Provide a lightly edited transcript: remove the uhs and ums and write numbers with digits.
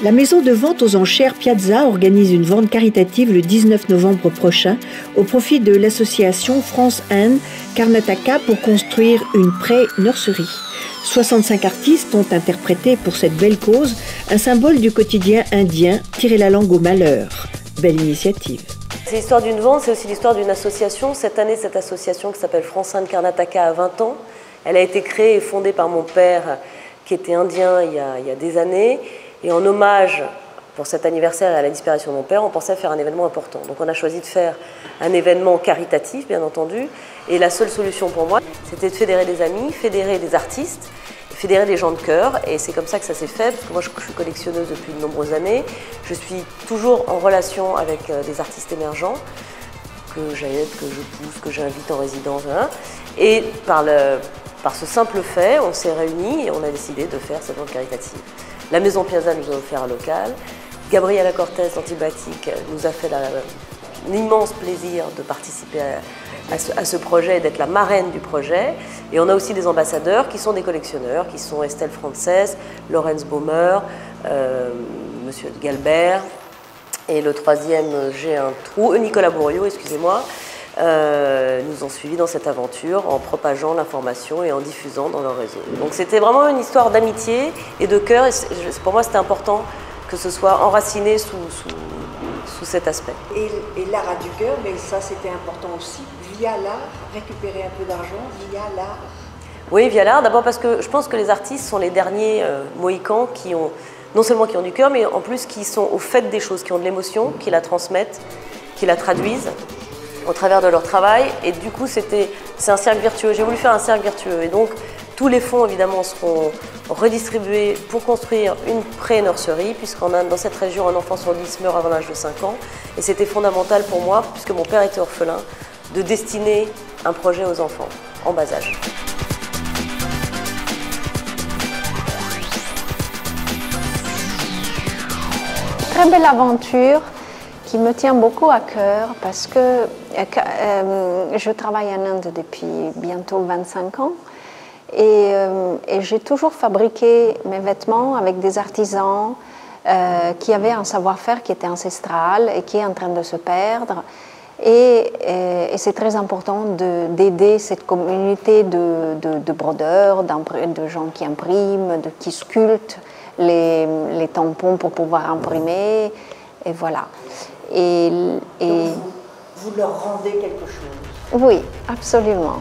La maison de vente aux enchères Piazza organise une vente caritative le 19 novembre prochain au profit de l'association France Inde Karnataka pour construire une pré-nurserie. 65 artistes ont interprété pour cette belle cause un symbole du quotidien indien, tirer la langue au malheur. Belle initiative. C'est l'histoire d'une vente, c'est aussi l'histoire d'une association. Cette année, cette association qui s'appelle France Inde Karnataka a 20 ans. Elle a été créée et fondée par mon père qui était indien il y a des années. Et en hommage, pour cet anniversaire et à la disparition de mon père, on pensait faire un événement important. Donc on a choisi de faire un événement caritatif, bien entendu. Et la seule solution pour moi, c'était de fédérer des amis, fédérer des artistes, fédérer des gens de cœur. Et c'est comme ça que ça s'est fait, parce que moi je suis collectionneuse depuis de nombreuses années. Je suis toujours en relation avec des artistes émergents, que j'aide, que je pousse, que j'invite en résidence. Hein. Et par ce simple fait, on s'est réunis et on a décidé de faire cette vente caritative. La Maison Piazza nous a offert un local. Gabriela Cortez, Antibatic, nous a fait l'immense plaisir de participer à ce projet et d'être la marraine du projet. Et on a aussi des ambassadeurs qui sont des collectionneurs, qui sont Estelle Frances, Lorenz Baumer, Monsieur Galbert. Et le troisième, j'ai un trou, Nicolas Bourriot, excusez-moi, nous ont suivis dans cette aventure en propageant l'information et en diffusant dans leur réseau. Donc c'était vraiment une histoire d'amitié et de cœur. Et pour moi, c'était important que ce soit enraciné sous cet aspect. Et l'art a du cœur, mais ça c'était important aussi, via l'art, récupérer un peu d'argent via l'art. Oui, via l'art, d'abord parce que je pense que les artistes sont les derniers mohicans qui ont, non seulement qui ont du cœur, mais en plus qui sont au fait des choses, qui ont de l'émotion, qui la transmettent, qui la traduisent au travers de leur travail. Et du coup, c'est un cercle vertueux. J'ai voulu faire un cercle vertueux. Et donc, tous les fonds, évidemment, seront redistribués pour construire une pré-nurserie, puisqu'en Inde, dans cette région, un enfant sur 10 meurt avant l'âge de 5 ans. Et c'était fondamental pour moi, puisque mon père était orphelin, de destiner un projet aux enfants en bas âge. Très belle aventure qui me tient beaucoup à cœur parce que je travaille en Inde depuis bientôt 25 ans et j'ai toujours fabriqué mes vêtements avec des artisans qui avaient un savoir-faire qui était ancestral et qui est en train de se perdre. Et c'est très important d'aider cette communauté de brodeurs, de gens qui impriment, qui sculptent les tampons pour pouvoir imprimer. Et voilà. Donc vous leur rendez quelque chose? Oui, absolument.